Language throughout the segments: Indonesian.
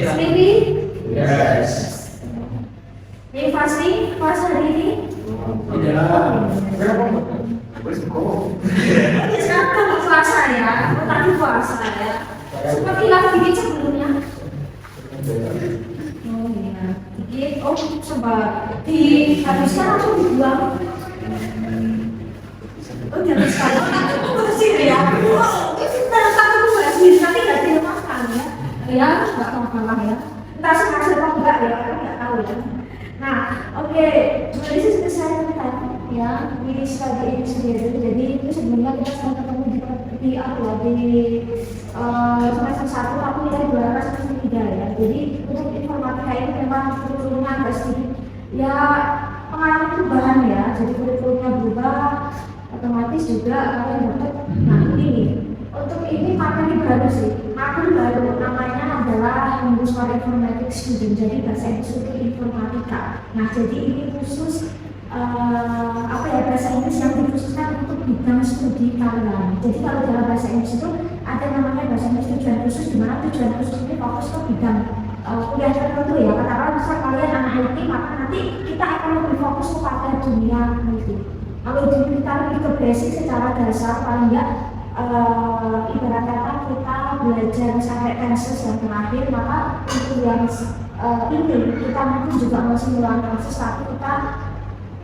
Sleepy? Yes. Ini fasting puasa hari ini? Tidak. Sekarang puasa ya, tadi puasa ya. Seperti lagi dikit sebelumnya. Oh iya, dikit. Oh sebab dihabiskan atau dibuang? Oh dihabiskan. Oh bersih ya. Itu tentang bersih, tapi nggak dimakan ya. Ya nggak masalah ya. Entah sengaja atau enggak ya, kan nggak tahu ya. Nah, oke, jadi selesai tadi ya, ini studi ini sendiri. Jadi itu sebenarnya kita sedang ketemu di semester 1 tapi nilai 2 semester 3 ya. Jadi untuk informatika ini memang kurikulumnya agak sedikit ya pengalami perubahan ya. Jadi kurikulumnya berubah, otomatis juga kalian dapat. Nah ini untuk ini materi baru sih, materi baru namanya adalah English for Informatics Student, jadi bahasa Inggris untuk informatika. Nah jadi ini khusus bahasa Inggris yang dikhususkan untuk bidang studi kalian. Jadi kalau dalam bahasa Inggris itu ada namanya bahasa Inggris tujuan khusus, di mana tujuan khusus ini fokus ke bidang kuliah tertentu ya. Katakanlah misal kalian anak IT, maka nanti kita akan lebih fokus kepada dunia IT. Kalau kita lebih ke basic secara dasar, paling enggak ibarat kata kita belajar sampai tenses yang terakhir, maka untuk yang ini kita mungkin juga masih mulai proses, tapi kita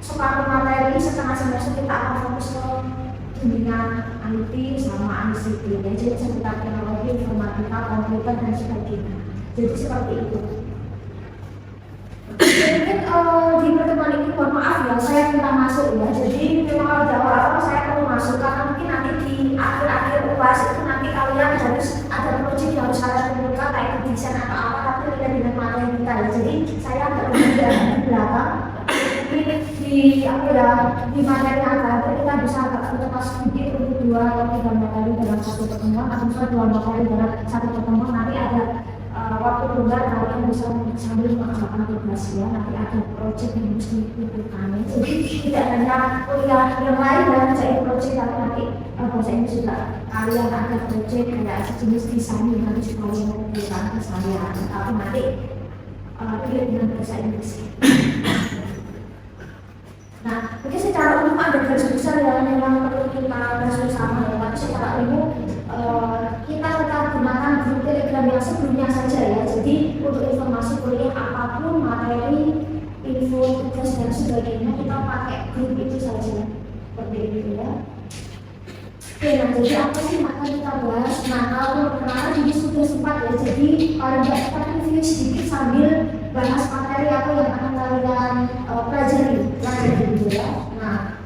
separuh materi setengah semester kita akan fokus ke dunia IT sama ICT, jadi sekitar teknologi, informatika, komputer dan sebagainya. Jadi seperti itu. Mungkin di pertemuan ini mohon maaf ya, saya minta masuk ya. Jadi memang kalau di awal-awal saya perlu masuk karena mungkin nanti di akhir-akhir UAS itu nanti kalian harus ada proyek yang harus kalian kumpulkan kayak desain atau apa, tapi tidak dengan materi kita ya. Jadi saya agak berada di belakang. Ini di materi antara kita bisa agak lepas sedikit untuk 2 atau 3 materi dalam satu pertemuan, atau misalnya 2 materi dalam satu pertemuan. Nanti ada waktu tunggal kalian bisa sambil mengerjakan tugas ya. Nanti ada proyek yang harus dikumpulkan. Jadi tidak hanya kuliah yang lain dan menjadi proyek, tapi nanti bahasa ini juga kalian ada proyek kayak sejenis desain yang harus kalian kumpulkan ke saya. Tapi nanti pilih dengan bahasa Inggris. Nah, mungkin secara umum ada garis besar yang memang perlu kita bahas bersama ya. Tapi secara umum kita tetap gunakan grup Telegram yang sebelumnya saja ya. Jadi untuk informasi kuliah apapun, materi, info, tugas dan sebagainya kita pakai grup itu saja. Seperti itu ya. Oke, nah jadi apa sih maka kita bahas? Nah kalau perkenalan ini sudah sempat ya. Jadi kalau tidak kita review sedikit sambil bahas materi apa yang akan kalian pelajari gitu ya. Nah,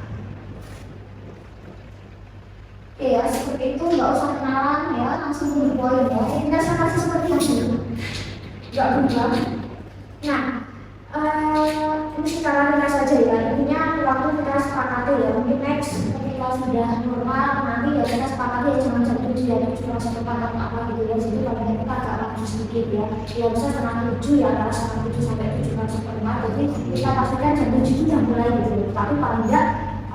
oke ya seperti itu, nggak usah kenalan ya, langsung ke poin ya. Kita sama seperti itu, nggak berubah. Nah, ini secara ringkas saja ya. Intinya waktu kita sepakati ya, mungkin next ketika sudah normal nanti ya kita sepakati ya jangan jam 7 ya, cuma satu paket apa gitu ya. Jadi kalau kita agak lagi sedikit ya, ya bisa setengah 7 ya, antara setengah 7 sampai 7:45. Jadi kita pastikan jam 7 itu jam mulai gitu. Tapi paling enggak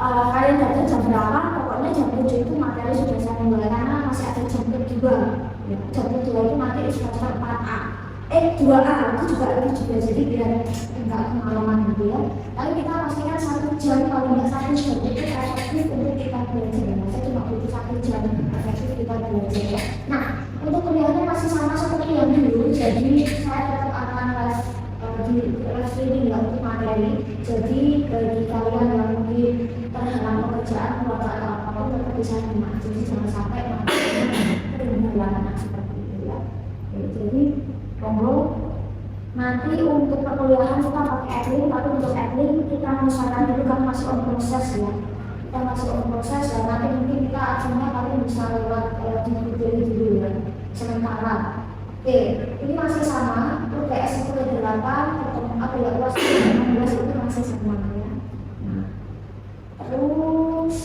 kalian datang jam berapa, pokoknya jam 7 itu materi sudah saya mulai karena masih ada jam kedua. Ya, jam kedua itu nanti semester 4A. 2A itu juga ada juga, jadi biar enggak kemalaman gitu ya. Tapi kita pastikan 1 jam, kalau enggak 1 jam itu efektif untuk kita belajar. Saya cuma butuh 1 jam efektif kita belajar ya. Nah, untuk kuliahnya masih sama seperti yang dulu, jadi saya tetap akan di live streaming ya untuk materi. Jadi bagi kalian yang mungkin terhalang pekerjaan, keluarga atau apapun tetap bisa nyimak. Jadi jangan sampai berhalangan seperti itu ya. Jadi monggo. Nanti untuk perkuliahan kita pakai adlink, tapi untuk adlink kita misalkan dulu kan masih on proses ya. Kita masih on proses dan nanti mungkin kita akhirnya kalian bisa lewat di Google dulu ya. Sementara, oke, ini masih sama. UTS itu ke 8, apa ya UAS 16 itu masih sama ya. Nah, terus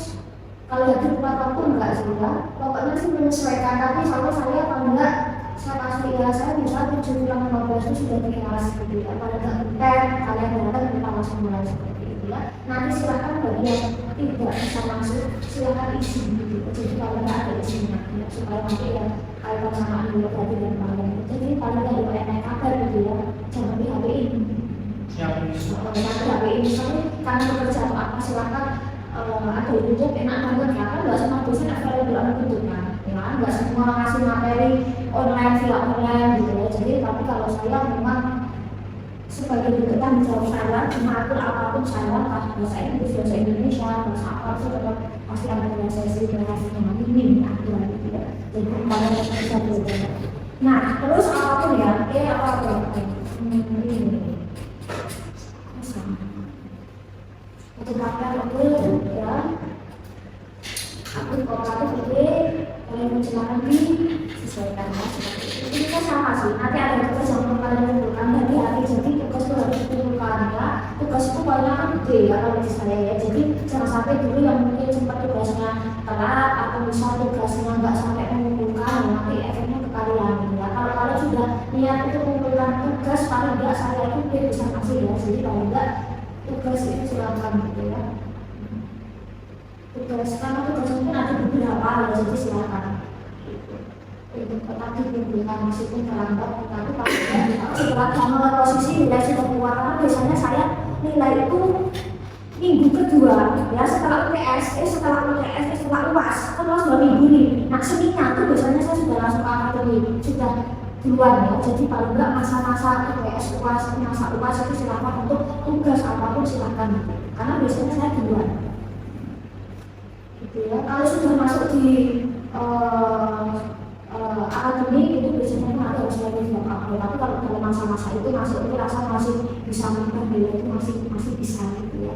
kalau yang di waktu enggak sih ya. Pokoknya sih menyesuaikan, tapi kalau saya kalau enggak saya pasti ya, saya bisa 7:15 itu sudah di kelas gitu ya. Pada ngetek kalian datang kita langsung mulai seperti itu ya. Nanti silakan bagi yang tidak bisa masuk silakan isi gitu. Jadi kalau nggak ada isinya ya, supaya nanti ya kalian sama dulu tadi dan kalian. Jadi paling nggak ada kabar Tapi ini karena pekerjaan apa silakan ada YouTube enak banget ya kan nggak semua dosen available on YouTube kan ya nggak semua ngasih materi online via online gitu ya. Jadi tapi kalau saya memang sebagai berketan jawab saya mengatur apapun saya bahasa Inggris, bahasa Indonesia, bahasa apa itu tetap pasti ada sesi bahasa minim aturan gitu ya. Jadi kemarin bisa belajar. Nah terus apapun ya, apapun ini untuk rakyat itu ya akun kooperatif ini kalian menjelaskan disesuaikan ya seperti itu. Ini kan sama sih, nanti ada tugas yang perlu kalian kumpulkan hati-hati. Jadi tugas itu harus dikumpulkan ya. Tugas itu banyak kan gede ya kalau di saya ya. Jadi jangan sampai dulu yang mungkin sempat tugasnya telat atau misal tugasnya nggak sampai mengumpulkan ya, nanti efeknya ke kalian ya. Kalau kalian sudah niat untuk mengumpulkan tugas paling nggak saya itu bisa kasih ya. Jadi kalau enggak tugas itu silakan gitu ya. Tugas karena tugas mungkin ada beberapa ya, jadi silakan. Untuk tetap dikumpulkan meskipun terlambat, tapi setelah kamu posisi nilai sudah keluar, karena biasanya saya nilai itu minggu kedua ya setelah UTS, setelah UAS, kan UAS 2 minggu nih. Nah seminya tuh biasanya saya sudah langsung ke akademi, sudah duluan ya. Jadi paling enggak masa-masa UTS, masa UAS itu silakan untuk tugas apapun silakan gitu. Karena biasanya saya duluan. Gitu ya. Kalau sudah masuk di akademi itu biasanya nanti harus lagi upload. Tapi kalau dalam masa-masa itu masuk itu rasa masih bisa menambah nilai itu masih bisa gitu ya.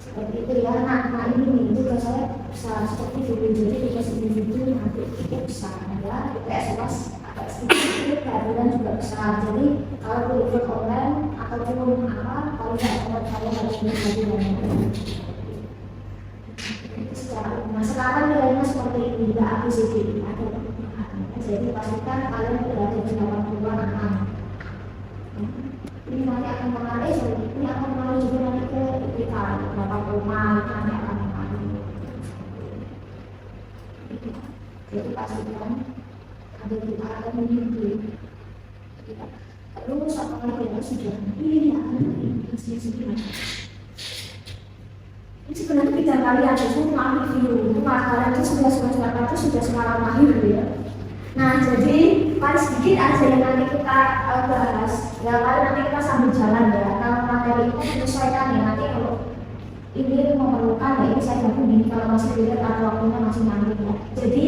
Seperti itu ya. Nah ini nih tugas saya bisa seperti itu. Jadi tugas individu nanti itu bisa ya. UTS agak sedikit keadilan juga besar. Jadi kalau kuliah online ataupun apa kalau tidak saya harus menjadi secara umum. Sekarang nilainya seperti ini, tidak ABCD ada. Jadi pastikan kalian berada di 80-an aman. Ini nanti akan mengalir, ini akan mengalir juga nanti ke IPK 80 nanti akan mengalir. Jadi pastikan ada kita akan mengikuti. Terus apakah kita sudah ini ini sebenarnya bidang kalian itu ambil dulu, kalian itu sudah sekarang mahir ya. Nah jadi paling sedikit aja yang nanti kita bahas ya, kalau nanti kita sambil jalan ya. Kalau materi itu menyesuaikan ya, nanti kalau ini memerlukan ya ini saya gabung ini kalau masih lihat atau waktunya masih nyambung ya. Jadi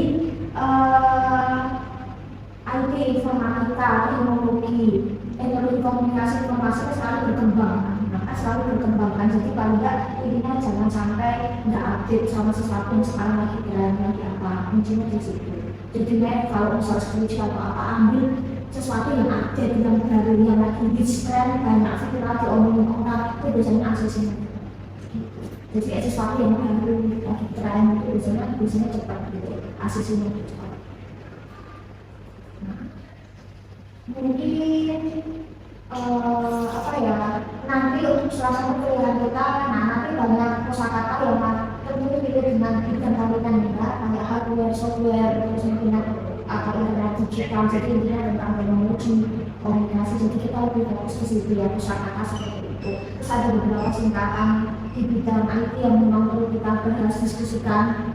IT informatika, teknologi, komunikasi informasi selalu berkembang. Selalu berkembang kan, jadi paling enggak intinya jangan sampai nggak update sama sesuatu yang sekarang lagi lagi apa kuncinya di situ. Jadi kalau misalnya skripsi atau apa ambil sesuatu yang update yang baru yang lagi di trend banyak fitur lagi omongin orang itu biasanya aksesnya. Jadi sesuatu yang baru lagi trend itu biasanya cepat gitu aksesnya cepat. Nah, mungkin apa ya nanti untuk salah satu pilihan kita, nah nanti banyak kosakata yang tentu pilih dengan bidang kalian juga kayak hardware, software, terus mungkin atau internet digital. Jadi intinya tentang teknologi, komunikasi. Jadi kita lebih fokus ke situ ya kosakata seperti itu. Terus ada beberapa singkatan di bidang IT yang memang perlu kita bahas diskusikan.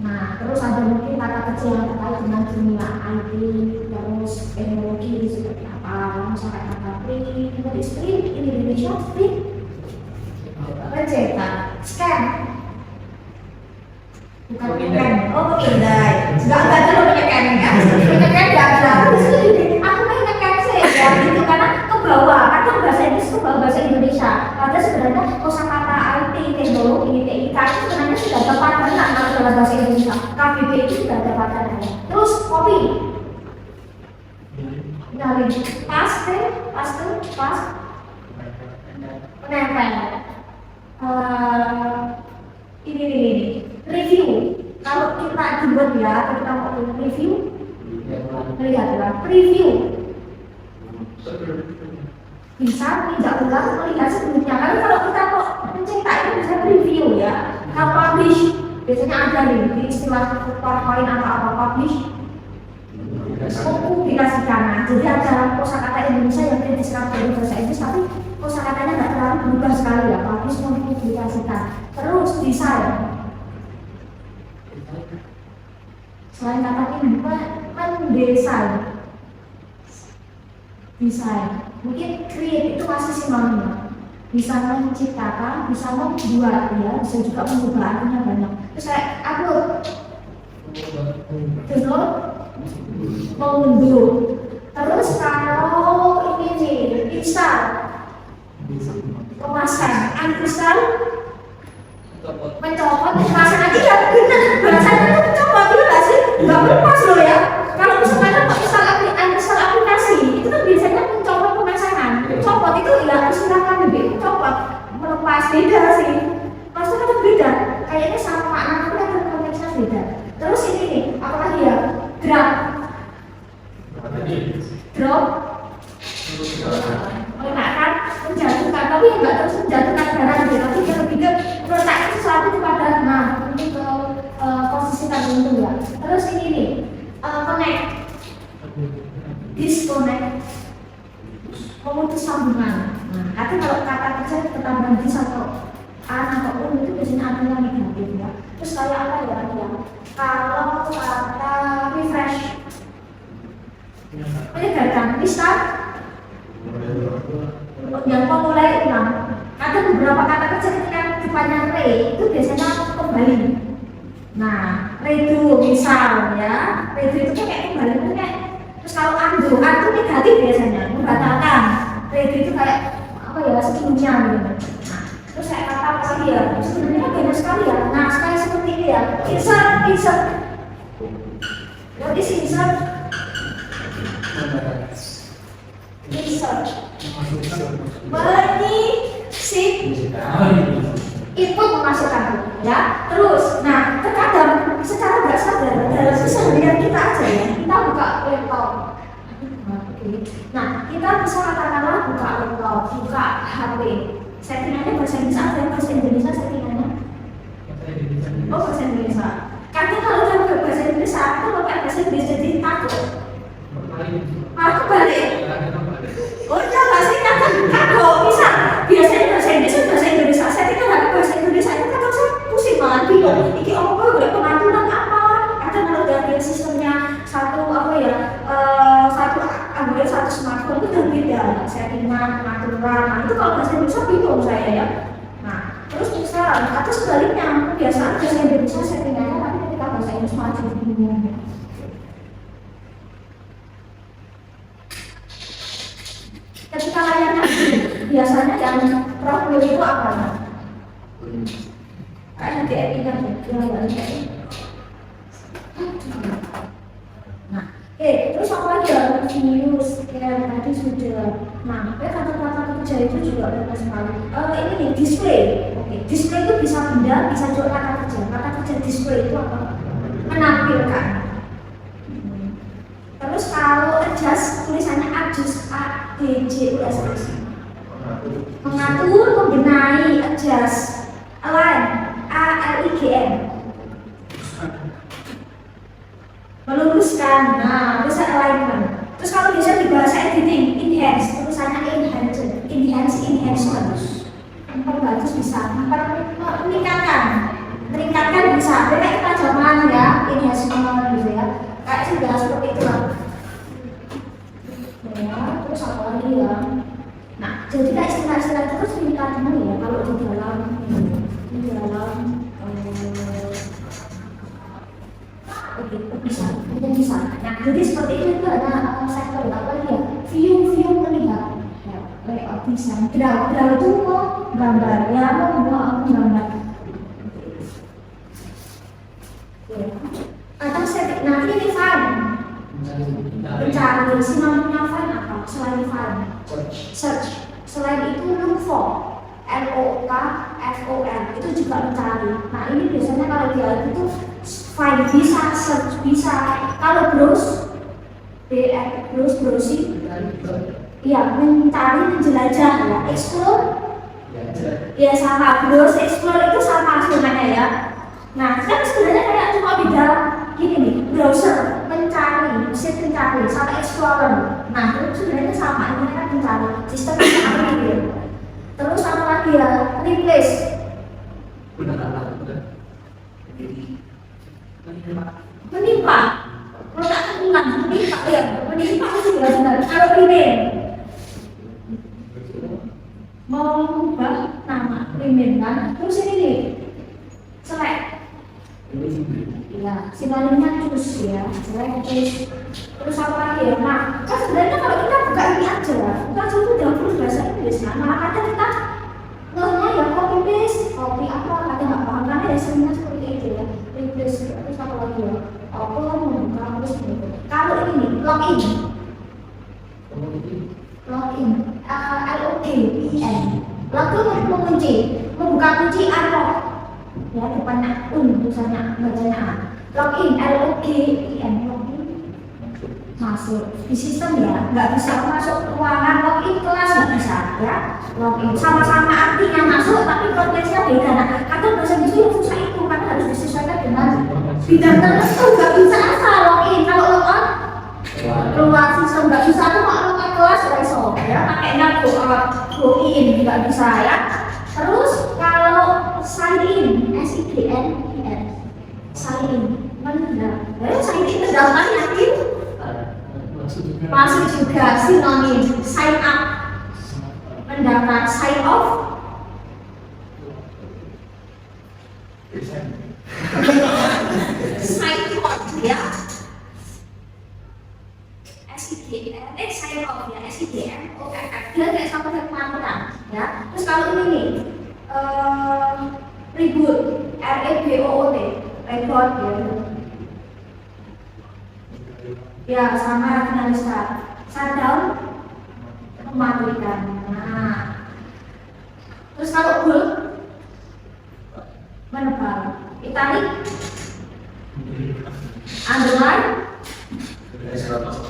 Nah terus ada mungkin kata kecil yang terkait dengan dunia IT, terus teknologi seperti apa, misalkan kata print, in Indonesia print, mencetak, scan, bukan scan, pindai, nggak ada lo punya scan ya, punya scan nggak ada, aku punya scan sih ya, gitu karena ke bawah, kan bahasa Inggris ke bawah bahasa Indonesia, padahal sebenarnya kosakata IT, teknologi, TIK itu sebenarnya sudah tepat banget kalau dalam bahasa Indonesia, KBB itu sudah tepat banget. Terus kopi. Nyalin paste, menempel. Ini review. Kalau kita dibuat ya, atau kita mau review, melihatlah preview. Bisa tidak ulang melihat sebelumnya. Kalau kita mau mencetak itu bisa review ya. Kalau publish biasanya ada nih di istilah PowerPoint atau apa publish. Publikasikan. Jadi ada kosakata Indonesia yang diserap dari bahasa Inggris, tapi kosakata katanya nggak terlalu berubah sekali ya, publish mempublikasikan. Terus desain. Selain kata ini, mendesain. Desain. Mungkin create itu masih sinonim. Bisa menciptakan, bisa membuat ya, bisa juga mengubah, artinya banyak. Terus kayak upload, download, mengunduh. Terus kalau ini nih, install, memasang, uninstall, mencopot, memasang lagi ya benar. Bahasanya itu mencopot itu nggak sih? Nggak lepas loh ya. Kalau misalnya uninstall aplikasi, itu kan biasanya mencopot pemasangan. Copot itu ya silakan lebih copot, melepas, beda sih. Maksudnya kan beda. Kayaknya sama makna tapi ada konteksnya beda. Terus ini nih, apa lagi ya? Drop, meletakkan, menjatuhkan, tapi enggak terus menjatuhkan barang gitu, tapi lebih ke meletakkan sesuatu kepada, nah ini ke posisi tertentu ya. Terus ini nih, connect, disconnect, memutus sambungan. Nah, tapi kalau kata kerja ketambahan dis atau an atau itu biasanya artinya negatif ya. Terus kayak apa ya? Kalau kata refresh, menyegarkan, restart, yang memulai ulang. Ada beberapa kata kerja ketika depannya re itu biasanya kembali. Nah, redo misal ya, redo itu kayak kembali kayak. Terus kalau undo itu negatif biasanya, membatalkan. Redo itu kayak apa ya, sebelumnya gitu. Nah, terus kayak kata apa lagi ya? Sebenarnya banyak sekali ya. Nah, sekali seperti ini ya, insert. What is insert? Menyisip input memasukkan ya. Terus, nah terkadang secara nggak sadar dalam keseharian kita aja ya, kita buka laptop. Nah, kita bisa katakanlah buka laptop, buka HP. Settingannya bahasa Inggris ada, bahasa Indonesia settingannya. Oh, bahasa Indonesia. Karena kalau kita bahasa Inggris, kita pakai bahasa Inggris jadi takut. Aku balik. Oh iya, bahasa Inggris kan kok bisa. Biasanya bahasa Inggris dan bahasa Indonesia. Saya tinggal lagi bahasa Indonesia itu kan saya pusing banget bingung. Iki apa udah pengaturan apa? Kadang kalau dari sistemnya satu apa ya, satu Android satu smartphone itu berbeda. Settingan, pengaturan. Nah, itu kalau bahasa Indonesia bingung saya ya. Nah, terus misalnya atau sebaliknya kebiasaan bahasa Indonesia settingannya, tapi ketika bahasa Inggris malah jadi bingung. Ketika layarnya biasanya yang profil itu apa? Kayak nanti ingat ya. Nah, terus apa lagi ya? Virus, kayak tadi sudah. Nah, kata-kata kerja itu juga banyak sekali. Ini nih display. Oke, display itu bisa benda, bisa juga kata kerja. Kata kerja display itu apa? Menampilkan. Terus kalau adjust tulisannya adjust, ADJUST, mengatur, membenahi, adjust, align, ALIGN, meluruskan, nah bisa alignment. Terus kalau bisa di bahasa editing, enhance, tulisannya enhancement, memperbagus bisa, meningkatkan bisa, kayak kita zaman ya, enhancement gitu ya. Kayak sudah seperti itu lah. Ya, terus apa lagi ya? Nah, jadi kayak istilah-istilah itu terus kita kenal ya kalau di dalam bisa. Nah, jadi seperti itu ada sektor apa lagi ya? View melihat. Layout design. Draw itu mau gambar ya, mau gambar. Atau setting, nah ini file mencari, sinonimnya file apa? Selain file search, selain itu look for, LOOKFOR itu juga mencari. Nah ini biasanya kalau dia itu file bisa, search bisa. Kalau browsing ya mencari, menjelajah ya. Explore ya sama, browse, explore itu sama sebenarnya ya. Nah, kan sebenarnya kayak cuma beda gini nih, browser mencari, mesin pencari, sama explorer. Nah, itu sebenarnya sama, ini kan mencari, sistem mencari gitu. replace. Menimpa. Kalau tak ulang, menimpa ya. Menimpa itu sudah benar. Kalau remain, mau mengubah nama remain kan? Terus ini nih, select. Ya, sinonimnya choose ya, select choose. Terus apa lagi ya? Nah, kan sebenarnya kalau kita buka ini aja, buka itu udah perlu bahasa Inggris kan? Malah kadang kita ngehnya ya copy paste, copy apa? Kadang nggak paham karena ya sebenarnya seperti itu ya. Replace terus apa lagi ya? Apa membuka terus gitu. Kalau ini login, login, LOGIN, login mengunci, membuka kunci unlock. Ya depannya tulisannya bacanya A. Login LOGIN, login masuk di sistem ya, nggak bisa masuk ruangan login kelas nggak bisa ya. Login sama-sama artinya masuk tapi konteksnya beda. Nah, kadang bahasa Inggris itu susah itu karena harus disesuaikan dengan bidang tertentu. Nggak bisa asal login. Kalau logon keluar sistem nggak bisa tuh kalau login kelas iso ya. Pakainya go in nggak bisa ya. Terus kalau sign in, SIGN, sign in, mana? Sign in terdaftar yakin? Masuk juga sinonim, sign up, mendaftar, sign off, sign on ya, SIGN, sign off ya, SIGN, dia kayak sama dengan pelan-pelan ya. Terus kalau ini nih, reboot, REBOOT, reboot ya, sama dengan start, shutdown, mematikan. Nah, terus kalau full, menebal, italic, underline,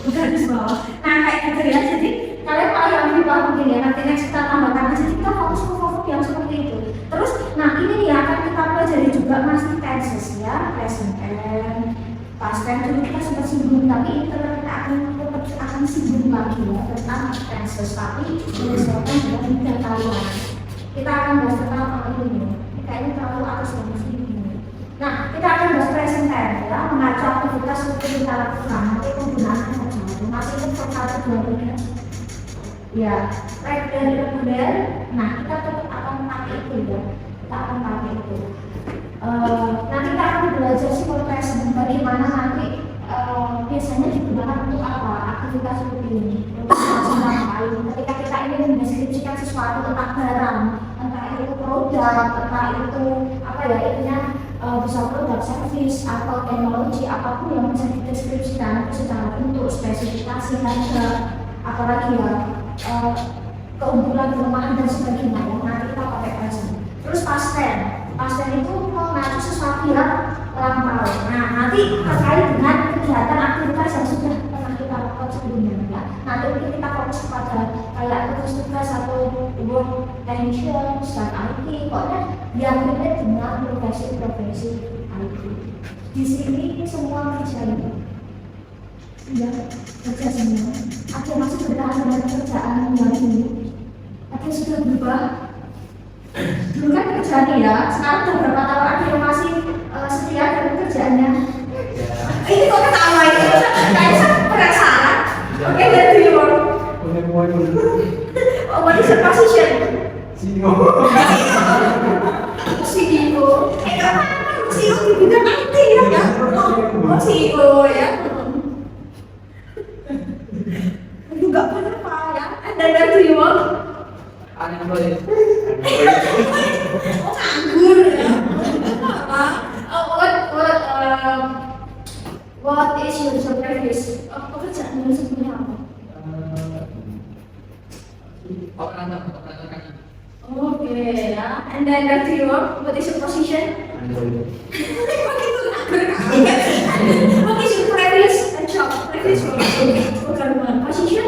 garis bawah. Nah, kayak gitu ya. Jadi kalian kalau yang di bawah mungkin ya, nanti next kita tambahkan. Jadi kita fokus ke fokus yang seperti itu. Terus, nah ini nih akan kita pelajari juga masih tenses ya, present tense, past tense dulu kita sempat singgung, tapi ini kita akan singgung lagi ya tentang tenses, tapi berdasarkan dengan tiga kalian. Kita akan bahas tentang apa ini. Kayaknya terlalu atas dari sini. Nah, kita akan bahas present tense ya, mengacu aktivitas seperti kita lakukan. Nanti penggunaan kata masih untuk satu dua tiga. Ya, reguler. Nah, kita tetap akan pakai itu ya. Kita akan pakai itu. Nanti kita akan belajar simple present. Bagaimana nanti biasanya digunakan untuk apa? Aktivitas seperti ini. Untuk ngapain? Ketika kita ingin mendeskripsikan sesuatu tentang barang, entah itu produk, entah itu apa ya, intinya bisa produk, service atau teknologi apapun yang bisa dideskripsikan secara bentuk, spesifikasi, harga, apalagi ya keunggulan, kelemahan dan sebagainya ya. Nanti kita pakai present. Terus past tense itu mengacu sesuatu yang lampau. Nah, nanti terkait dengan kegiatan aktivitas yang sudah pernah kita lakukan sebelumnya ya. Nanti kita fokus kepada kayak tugas atau work tension dan IT, pokoknya yang terkait dengan profesi IT. Di sini semua kerja ini ya, kerja semua. Ada masih bertahan dengan pekerjaan yang dulu, ada sudah berubah. Dulu kan kerjaan ya, sekarang sudah berapa tahun ada yang masih setia dengan pekerjaannya. Ini kok ketawa ini? Kayaknya saya penasaran. Oke, dari dulu. Oh, what is your position? CEO. CEO. Kenapa CEO di bidang IT ya? Oh, CEO ya. Juga apa ya? Dan dari dulu. Unemployed. Oh, nganggur ya. What is your job previous? Pekerjaan dulu sebelumnya apa? Oke ya. And then after you work, what is your position? What is your previous job? Previous work? Position?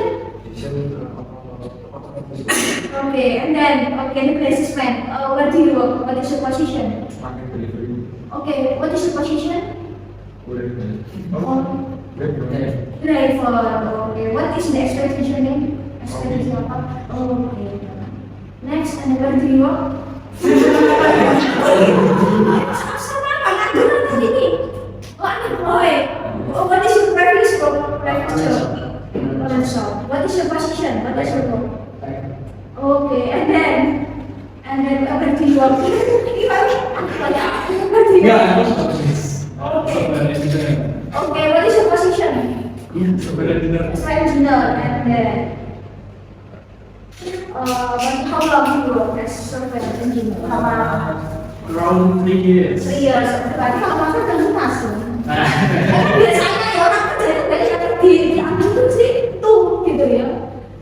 Okay, and then the business plan. Where do you work? What is your position? Okay, what is your position? Driver. Okay, what is the expectation name? Expectation apa? Okay. Next, and where do you work? Sama anak dulu ini. Oh, anak boy. Oh, what is your previous job? What is your position? What is your role? Okay, and then apa di luar? Gimana? Enggak, aku suka bisnis. Okay. Software engineer. Okay, what is your position? Software engineer. Software engineer, and then how long you work as software engineer? Lama. Around 3 years. 3 years. Berarti kalau masuk udah lunas tuh. Biasanya ya orang kerja itu banyak yang diambil tuh sih tuh gitu ya.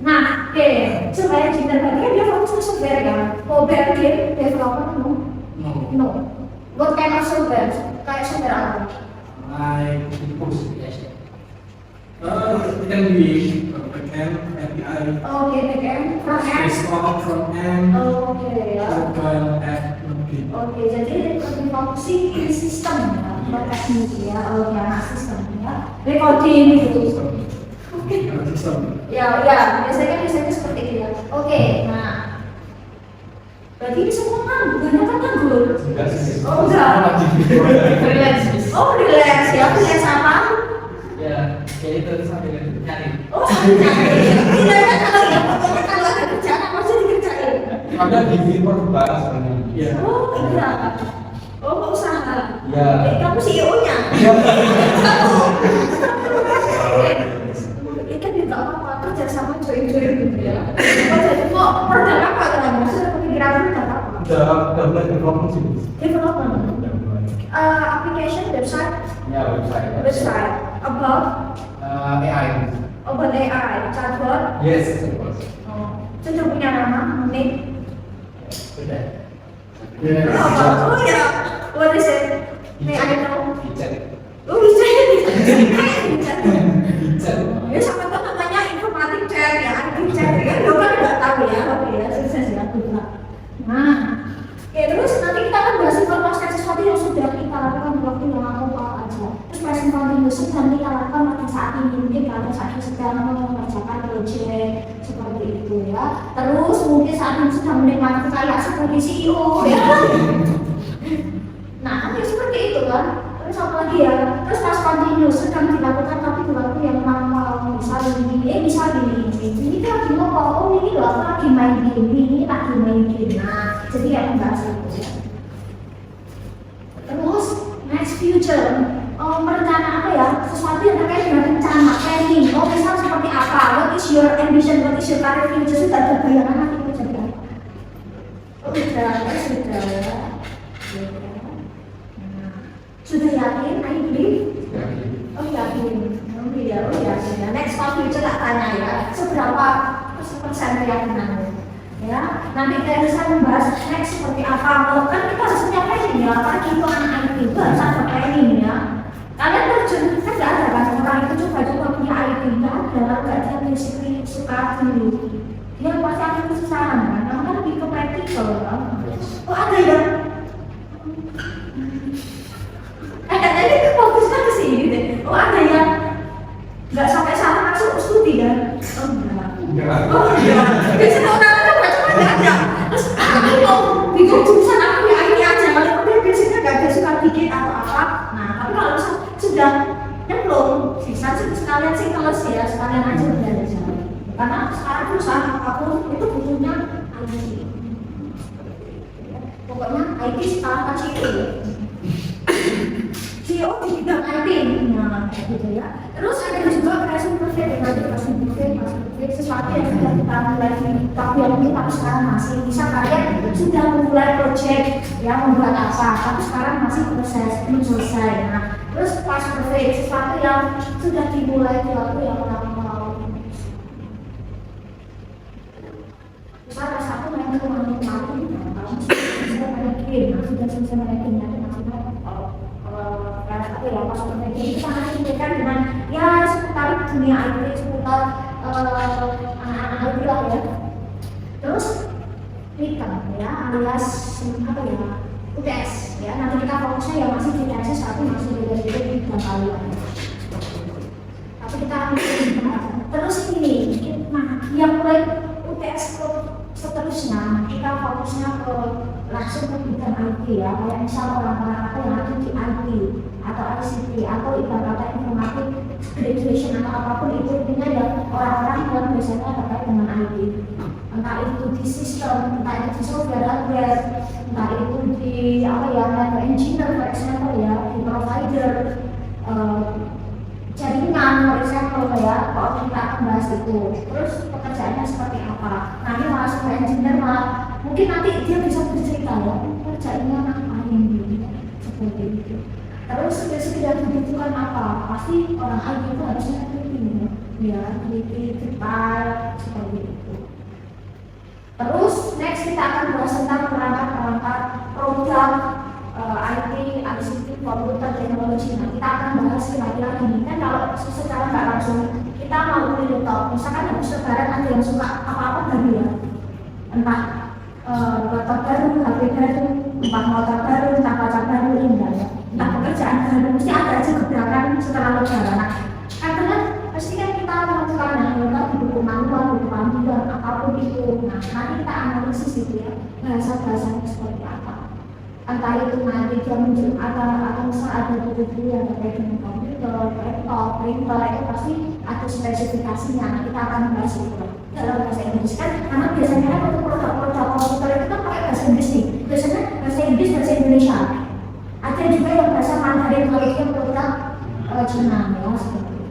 Nah, oke, software engineer berarti kan dia fokus ke software kan. Mobile game developer no. What kind of software? Kayak software apa? Like post yes. It can be backend, API, Oke, backend, front-end. desktop, front-end, Oke ya. mobile app, lebih. Oke, jadi lebih fokus di sistem ya, teknik ya, anak sistem ya, recording gitu. Oke. Sistem. Ya, biasanya seperti itu ya. Oke, nah, berarti ini semua nganggur, kan nganggur? Enggak sih. Oh, enggak. Relax. Oh, relax ya, relax apa? Ya, kayak itu sambil nyari. Oh, santai. Tidak ada kalau ada kerjaan apa sih dikerjain? Ada di Freeport bahas sebenarnya. Iya. Oh, iya. Oh, usaha. Ya. Kamu CEO-nya? Iya. Ini kan juga apa kerja sama join-join gitu ya. Oh, jadi kok produk apa kan? Maksudnya pemikiran produk apa? Udah mulai development sih. Development. Udah mulai. Application, website, Ya, website. about AI. AI, chatbot. Yes. Sudah punya nama, name. Sudah. Oh ya, what is it? May I know? Bicara. Oh, bisa. Bicara. Ya sama tuh namanya informatik chat ya, IT chat ya. Lo kan nggak tahu ya, oke ya, sukses ya, Tuhan. Nah, oke terus nanti kita akan bahas informasi sesuatu yang sudah kita lakukan di waktu yang lalu apa aja. Terus present continuous yang kita lakukan pada saat ini mungkin pada saat kita sedang mengerjakan proyek seperti itu ya. Terus mungkin saat ini sedang menikmati kayak seperti CEO ya. Nah, nanti seperti itu kan. Terus apa lagi ya? Terus pas continuous sedang dilakukan tapi di waktu yang normal, misal ini lagi ngomong, oh ini loh aku lagi main game, ini lagi main game. Nah, jadi ya membahas itu ya. Terus next future, merencana apa ya? Sesuatu yang terkait dengan rencana, planning. Oh misal seperti apa? What is your ambition? What is your career future? Sudah ada bayangan nanti mau jadi apa? Oh sudah ya. Sudah yakin? I believe? Oh yakin. Oh yakin. Nah, next future tak tanya ya. Seberapa persen keyakinanmu? Ya, nanti kita bisa membahas next seperti apa. Kan kita harus punya planning ya. Apalagi itu anak IT itu harus ada planning ya. Kalian terjun kan nggak ada kan orang itu coba punya IT nggak ada. Nggak dia basically suka dulu. Dia pasti akan kesusahan kan. Kamu kan lebih ke praktikal kan. Oh ada ya. Tadi fokusnya ke sini deh. Oh ada yang nggak sampai sana masuk studi kan? Oh enggak. Oh iya. Biasanya orang kan macam ada. Terus aku bingung jurusan aku ya ini aja. Kalau dia biasanya nggak ada suka bikin atau apa. Nah tapi kalau sudah nyemplung, sisa sih sekalian sih kalau sih ya sekalian aja belajar. Karena sekarang perusahaan apapun itu butuhnya IT. Pokoknya IT sekarang kan itu. CEO di bidang IT, nah gitu ya. Terus ada juga present perfect, nanti present perfect sesuatu yang sudah kita mulai tapi yang kita sekarang masih bisa kalian sudah memulai project ya membuat apa, tapi sekarang masih proses belum selesai. Nah, terus past perfect sesuatu yang sudah dimulai di waktu yang lama. Misalnya satu main ke main kalau sudah main game, sudah selesai main game, apa ya pas pertanyaan itu sangat dikaitkan dengan ya seputar dunia IT, seputar anak-anak IT lah ya. Terus Rika ya alias apa ya UTS ya, nanti kita fokusnya ya masih di TSS tapi masih beda-beda di bidang kalian. Tapi kita terus ini nah yang mulai UTS seterusnya kita fokusnya ke langsung ke bidang IT ya, kayak misal orang-orang apa yang ada di IT atau ICT atau ibarat kata informatik graduation atau apapun itu, intinya ya orang-orang yang biasanya terkait dengan IT, entah itu di sistem, entah itu di software hardware, entah itu di apa ya, network engineer for example ya, di provider jaringan for example ya. Kalau kita akan bahas itu, terus pekerjaannya seperti apa, nanti masuk ke engineer mungkin nanti dia bisa bercerita ya kerjanya ngapain gitu seperti itu. Terus spesifik yang dibutuhkan apa, pasti orang IT itu harusnya teliti ya, teliti detail seperti itu. Terus next kita akan bahas tentang perangkat-perangkat program IT, ICT, komputer, teknologi. Nah, kita akan bahas kira-kira gini kan, kalau secara nggak langsung kita mau beli laptop, misalkan habis lebaran ada yang suka apa-apa baru ya, entah laptop baru, HP baru, entah motor baru, entah kaca baru, enggak ya, entah pekerjaan baru, mesti ada aja gebrakan setelah lebaran. Nah, karena pasti kan kita menentukan nah, di buku manual, buku panduan, apapun itu. Nah, nanti kita analisis itu ya, bahasa-bahasanya seperti apa. Entah itu nanti dia muncul atau misal ada buku-buku yang terkait dengan komputer, laptop, printer, itu pasti ada spesifikasinya. Nah, kita akan bahas itu dalam bahasa Inggris kan, karena biasanya kan untuk produk-produk komputer itu kan pakai bahasa Inggris nih. Biasanya bahasa Inggris, bahasa Indonesia. Ada juga yang bahasa Mandarin, kalau itu produk Cina ya, seperti itu.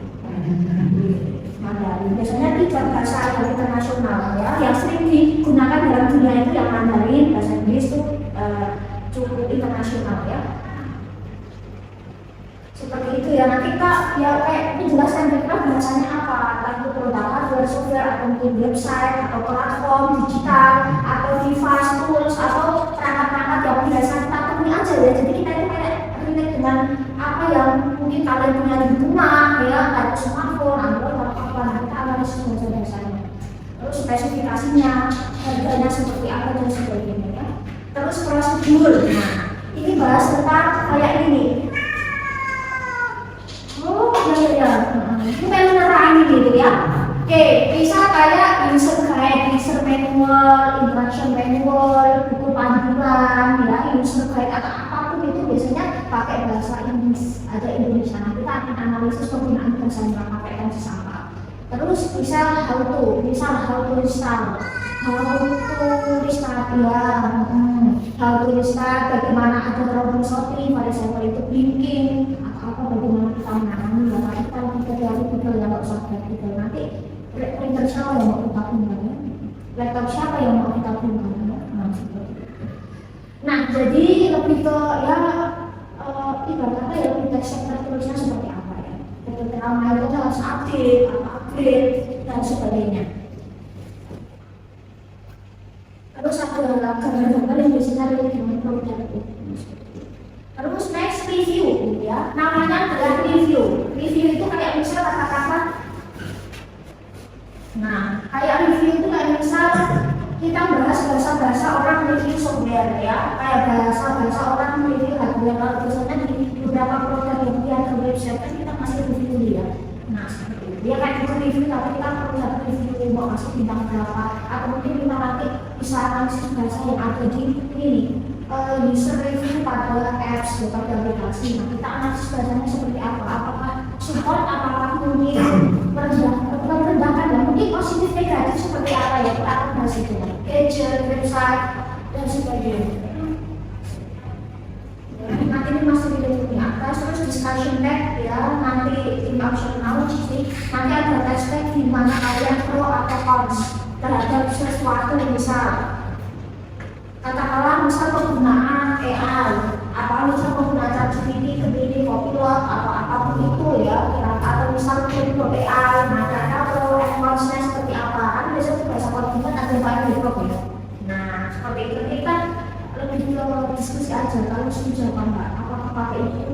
Mandarin. Biasanya tiga bahasa yang internasional ya, yang sering digunakan dalam dunia itu yang Mandarin, bahasa Inggris itu cukup internasional ya. Seperti itu ya. Nanti kita ya kayak menjelaskan kira bahasanya apa, entah itu produk hardware, software, atau mungkin website atau platform digital atau device tools atau perangkat-perangkat yang biasa kita temui aja ya. Jadi kita itu kayak relate dengan apa yang mungkin kalian punya di rumah ya, kayak smartphone, Android atau apa. Nah, kita analisis bahasa-bahasanya, terus spesifikasinya, harganya seperti apa dan sebagainya ya. Terus prosedur. Nah, ini bahas tentang kayak ini. Oh ya. Ini menu nerangin gitu ya. Oke, bisa kayak user guide, user manual, interaction manual, buku panduan, ya, user guide atau apapun itu biasanya pakai bahasa Inggris, ada Indonesia. Nah, kita akan analisis penggunaan bahasa yang pakai kan apa. Terus misal how to restart ya, how to restart, bagaimana ada problem solving, pada saat itu blinking atau apa, bagaimana kita menangani ya. Nanti kalau kita dari Google ya, nggak usah dari Google. Nanti printer siapa yang mau kita gunakan, laptop siapa yang mau kita gunakan, nah seperti itu. Nah, jadi lebih ke ya ibarat kata ya, lebih ke sektor tulisnya seperti apa ya, terutama itu harus update atau upgrade dan sebagainya. Terus ada gambar-gambar yang biasanya relate dengan produk itu. Terus next review ya, namanya adalah review. Review itu kayak misal kata-kata. Nah, kayak review itu kayak misal kita bahas bahasa-bahasa orang review software ya, kayak bahasa-bahasa orang review hardware. Kalau biasanya di beberapa produk yang dia ke website kan kita masih review ya. Nah, seperti itu. Dia kayak gitu review, tapi kita perlu review mau kasih bintang berapa, atau mungkin kita nanti bisa analisis bahasa yang ada di ini user review pada apps ya, pada aplikasi. Nah, kita analisis bahasanya seperti apa, apakah support, apakah mungkin merendahkan ya, mungkin positif negatif seperti apa ya, kita akan bahas itu agent, website dan sebagainya. Nanti ini masih di atas. Terus discussion tag ya, nanti ini optional. Jadi nanti ada test tag di mana kalian pro atau cons terhadap sesuatu. Misal katakanlah misal penggunaan AI, apa misal penggunaan ChatGPT, Gemini, Copilot atau apapun itu ya, atau misal untuk AI, nah data pro and cons-nya seperti apa, kan biasanya bahasa konsumen ada banyak ya. Nah, seperti itu kita lebih ke diskusi aja, kalau setuju apa enggak, apakah pakai itu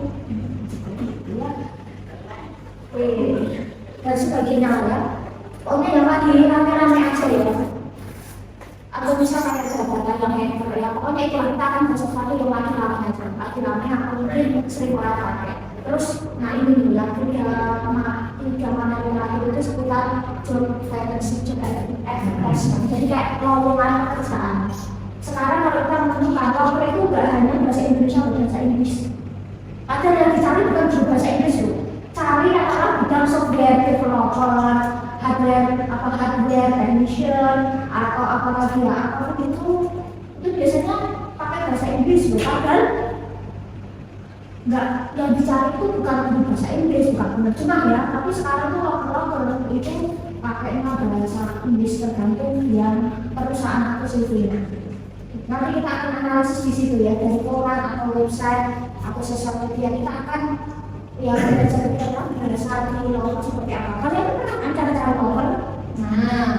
seperti itu ya. Dan sebagainya ya. Pokoknya yang lagi rame-rame aja ya. Atau bisa pakai data yang hacker ya. Pokoknya itu kita akan bahas sesuatu yang lagi rame aja. Lagi rame atau mungkin sering orang pakai. Terus, nah ini dulu ya, tiga mana yang terakhir itu seputar job vacancy, job FS. Jadi kayak lowongan pekerjaan. Sekarang kalau kita menemukan paper itu nggak hanya bahasa Indonesia atau bahasa Inggris. Ada yang dicari bukan cuma bahasa Inggris loh. Cari adalah bidang software developer, hardware technician atau apalagi ya apapun itu biasanya pakai bahasa Inggris loh. Padahal nggak, yang dicari itu bukan bahasa Inggris, bukan penerjemah ya, tapi sekarang tuh loker itu pakainya bahasa Inggris tergantung yang perusahaan atau CV-nya. Nanti kita akan analisis di situ ya, dari koran atau website atau sosial media kita akan ya belajar berdasarkan loker seperti apa. Kalian pernah kan cara-cara loker? Nah,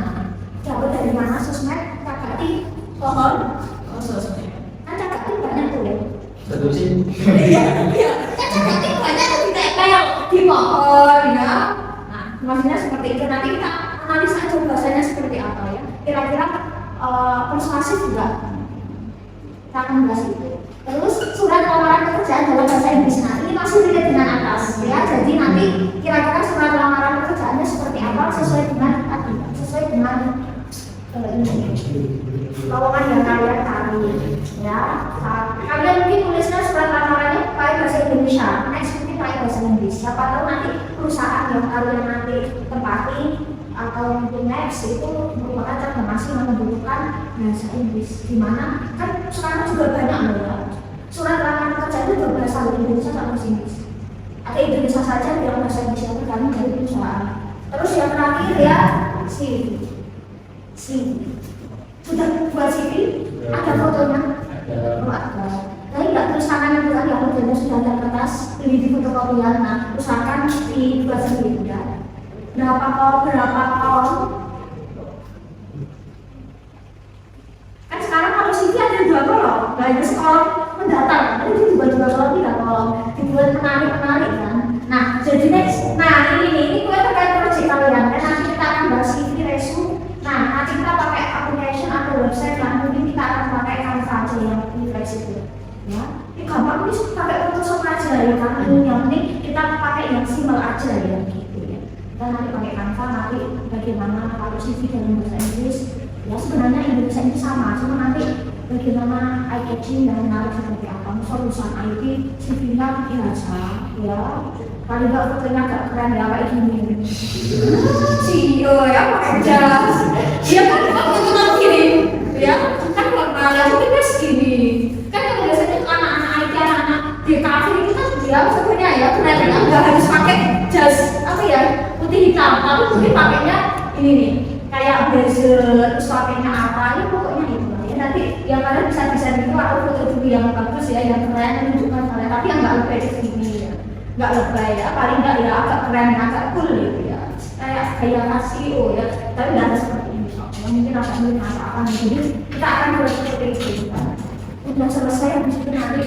dapat dari mana sosmed? Kakak di pohon? Oh, sosmed. Kan kakak di banyak tuh ya. Betul sih. Iya, kan kakak di banyak tuh kayak di pohon ya. Nah, maksudnya seperti itu. Nanti kita analis aja bahasanya seperti apa ya. Kira-kira persuasif juga. Kita akan bahas itu. Terus surat lamaran pekerjaan dalam bahasa Inggris. Nah, ini masih relate dengan atas ya. Jadi nanti kira-kira surat lamaran pekerjaannya seperti apa sesuai dengan lowongan yang kalian cari ya. Kalian mungkin tulisnya surat lamarannya pakai bahasa Indonesia, next mungkin pakai bahasa Inggris. Siapa tahu nanti perusahaan yang kalian nanti tempati atau mungkin next itu merupakan cara masih membutuhkan bahasa Inggris. Dimana kan sekarang juga banyak loh ya. Surat lamaran kerja itu berbahasa Indonesia atau bahasa Inggris. Atau Indonesia saja bilang bahasa Inggris tergantung dari perusahaan. Terus yang terakhir ya sudah buat CV, ada fotonya? Oh, ada. Tapi nggak terus tangan itu kan yang fotonya sudah ada kertas, ini di fotokopian. Nah, usahakan dibuat sendiri ya. Berapa kolom? Kan sekarang kalau CV ada 2 kolom, banyak sekolom mendatar. Tapi itu dibuat 2 kolom, 3 kolom, dibuat menarik kan. Nah, jadi next, ini gue terkait proyek kalian. Dan nanti kita akan bahas CV, resume. Nah, nanti kita pakai application atau website lah. Mungkin kita akan pakai Canva aja yang fleksibel. Ya, ini gampang ini pakai Photoshop aja ya. Karena ini yang penting kita pakai yang simple aja ya, gitu ya. Kita nanti pakai Canva, nanti bagaimana kalau CV dalam bahasa Inggris. Ya sebenarnya Indonesia ini sama, cuma nanti bagaimana eye catching dan menarik seperti apa. Misal lulusan IT, CV-nya biasa, ya. Paling nggak fotonya agak keren ya kayak gini. CEO ya pakai jas. Dia kan fotonya gini, ya. Kan normal ya, mungkin kan segini. Kan kalau biasanya anak-anak IT, anak-anak di kafe itu kan dia sebenarnya ya keren ya. Nggak harus pakai jas apa ya putih hitam, tapi mungkin pakainya ini nih. Kayak blazer, terus pakainya apa, ya pokoknya itu ya. Nanti yang kalian bisa gitu atau foto dulu yang bagus ya, yang keren menunjukkan kalian, tapi yang nggak lebay segini ya, nggak lebay ya, paling nggak ya agak keren, agak cool gitu ya, kayak gaya CEO ya, tapi nggak ada seperti ini. Ya, mungkin agak mirip apa jadi kita akan buat seperti itu. Ya. Udah selesai, habis itu nanti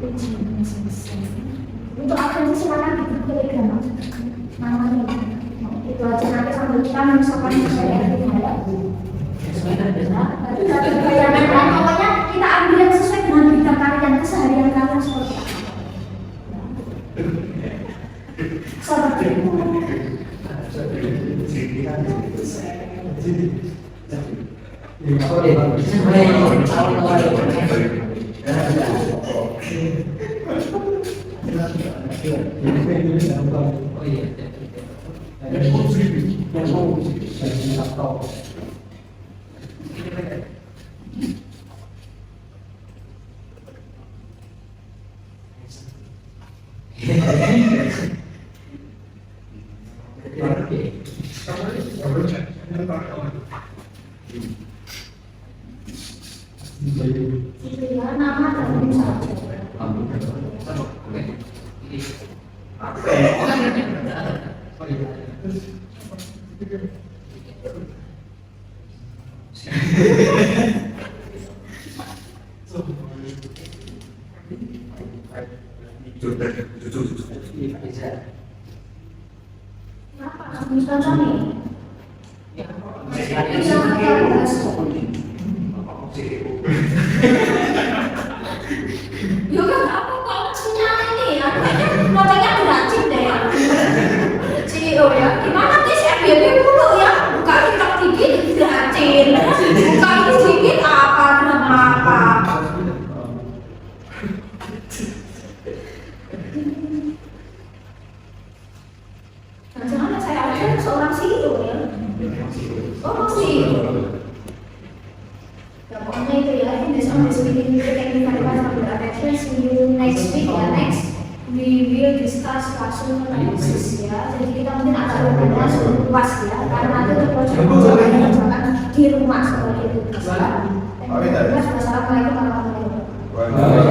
ujiannya selesai. Untuk apa sih silakan di Telegram aja, namanya. Itu aja nanti sambil kita misalkan saya tapi bayangan kan pokoknya kita ambil yang sesuai dengan bidang kalian, keseharian kalian seperti apa. Seperti itu. Oh iya. Nama dan saja. Kenapa kamu contoh nih? Yoga apa kok punya ini ya? Modelnya beracun deh ya. CEO ya. Gimana sih FBB dulu ya? Buka TikTok dikit beracun. Buka ini sedikit apa drama CEO ya? Oh CEO. Ya pokoknya itu ya. I think that's all this meeting. Thank you very much for your attention. See you next week ya. Next we will discuss kasus analysis ya. Jadi kita mungkin akan membahas luas ya. Karena nanti untuk project di rumah seperti itu. Wassalamualaikum warahmatullahi wabarakatuh.